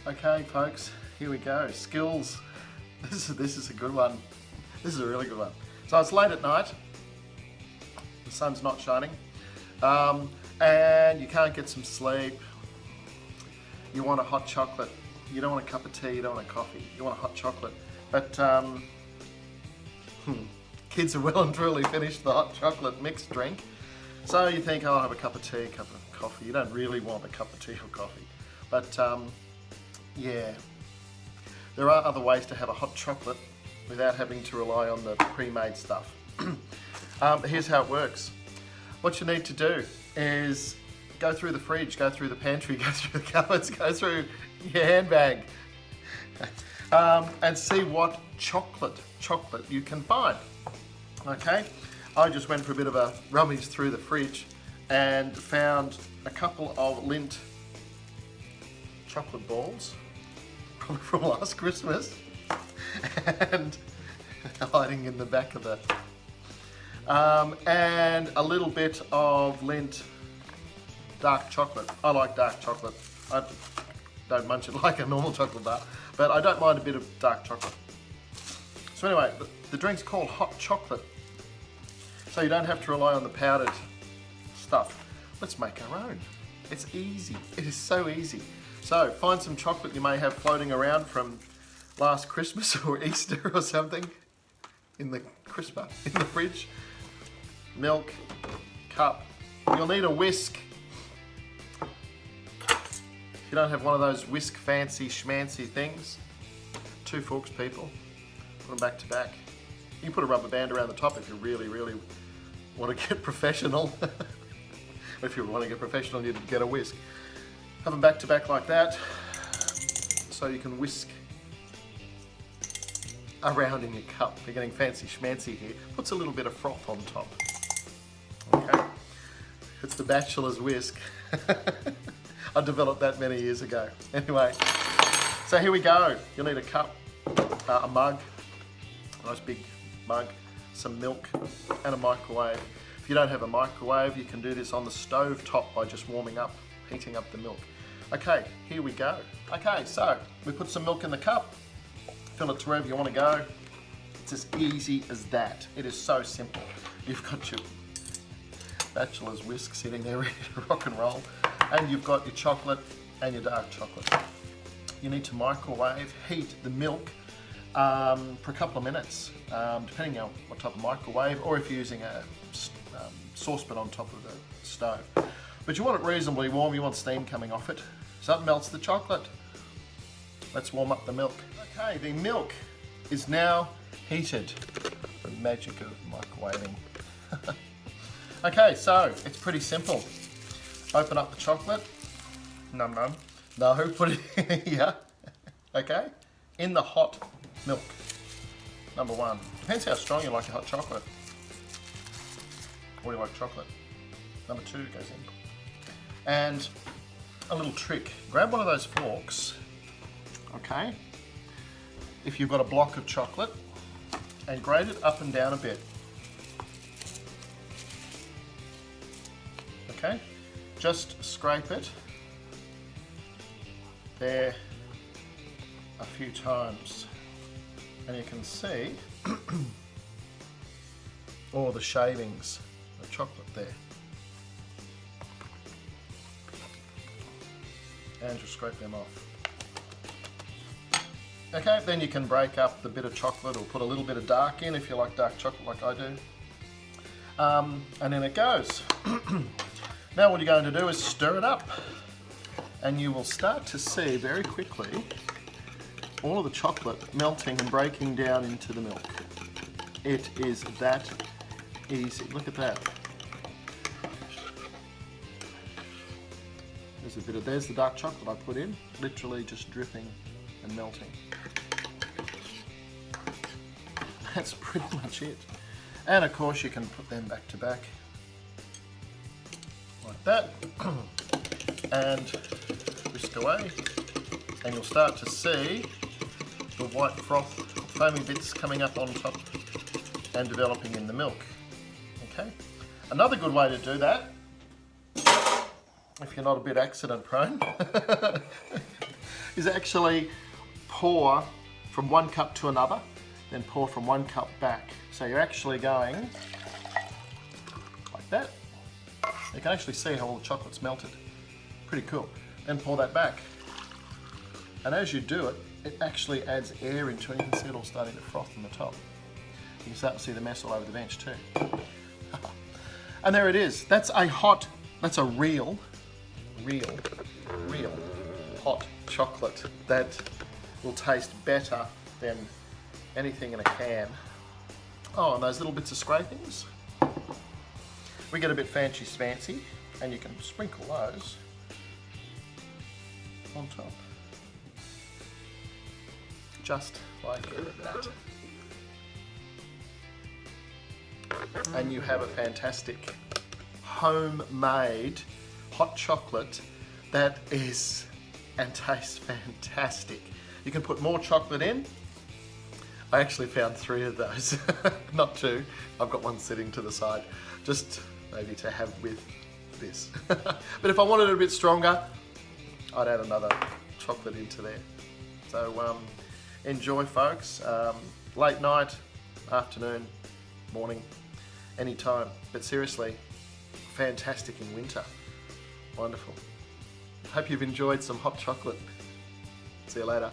Okay, folks, here we go. Skills. This is a good one. This is a really good one. So it's late at night. The sun's not shining, and you can't get some sleep. You want a hot chocolate. You don't want a cup of tea. You don't want a coffee. You want a hot chocolate. But kids are well and truly finished the hot chocolate mixed drink. So you think, oh, I'll have a cup of tea, a cup of coffee. You don't really want a cup of tea or coffee. But yeah, there are other ways to have a hot chocolate without having to rely on the pre-made stuff. Here's how it works. What you need to do is go through the fridge, go through the pantry, go through the cupboards, go through your handbag, and see what chocolate you can find. Okay, I just went for a bit of a rummage through the fridge and found a couple of Lindt chocolate balls, probably from last Christmas, and hiding in the back of the, and a little bit of Lindt dark chocolate. I like dark chocolate. I don't munch it like a normal chocolate bar, but I don't mind a bit of dark chocolate. So anyway, the drink's called hot chocolate, so you don't have to rely on the powdered stuff. Let's make our own. It's easy. It is so easy. So find some chocolate you may have floating around from last Christmas or Easter or something in the crisper, in the fridge. Milk, cup. You'll need a whisk. If you don't have one of those whisk fancy schmancy things, 2 forks, people. Put them back to back. You can put a rubber band around the top if you really, really want to get professional. If you want to get professional, you'd get a whisk. Have them back to back like that, so you can whisk around in your cup. You're getting fancy schmancy here. Puts a little bit of froth on top. Okay, it's the bachelor's whisk. I developed that many years ago. Anyway, so here we go. You'll need a cup, a mug, a nice big mug, some milk, and a microwave. If you don't have a microwave, you can do this on the stove top by just heating up the milk. Okay, here we go. Okay, so we put some milk in the cup, fill it to wherever you want to go. It's as easy as that. It is so simple. You've got your bachelor's whisk sitting there ready to rock and roll, and you've got your chocolate and your dark chocolate. You need to microwave, heat the milk for a couple of minutes, depending on what type of microwave, or if you're using a saucepan on top of the stove. But you want it reasonably warm, you want steam coming off it, so it melts the chocolate. Let's warm up the milk. Okay, the milk is now heated. The magic of microwaving. Okay, so it's pretty simple. Open up the chocolate. Num num. No, put it in here. Okay, in the hot milk. Number 1. Depends how strong you like your hot chocolate. Or you like chocolate. Number 2 goes in. And a little trick. Grab one of those forks. Okay. If you've got a block of chocolate, and grate it up and down a bit. Okay. Just scrape it there a few times, and you can see all the shavings of chocolate there. And just scrape them off. Okay, then you can break up the bit of chocolate or put a little bit of dark in if you like dark chocolate like I do. And in it goes. Now what you're going to do is stir it up, and you will start to see very quickly all of the chocolate melting and breaking down into the milk. It is that easy. Look at that. There's the dark chocolate I put in, literally just dripping and melting. That's pretty much it. And of course you can put them back to back like that and whisk away, and you'll start to see the white froth, foamy bits coming up on top and developing in the milk. Okay. Another good way to do that, if you're not a bit accident prone, is actually pour from one cup to another, then pour from one cup back. So you're actually going like that. You can actually see how all the chocolate's melted. Pretty cool. Then pour that back. And as you do it, it actually adds air into it. You can see it all starting to froth on the top. You can start to see the mess all over the bench too. And there it is. That's a real hot chocolate that will taste better than anything in a can. Oh, and those little bits of scrapings. We get a bit fancy, and you can sprinkle those on top. Just like that. And you have a fantastic homemade hot chocolate that is and tastes fantastic. You can put more chocolate in. I actually found 3 of those, not 2. I've got one sitting to the side, just maybe to have with this. But if I wanted it a bit stronger, I'd add another chocolate into there. So enjoy, folks. Late night, afternoon, morning, anytime. But seriously, fantastic in winter. Wonderful. Hope you've enjoyed some hot chocolate. See you later.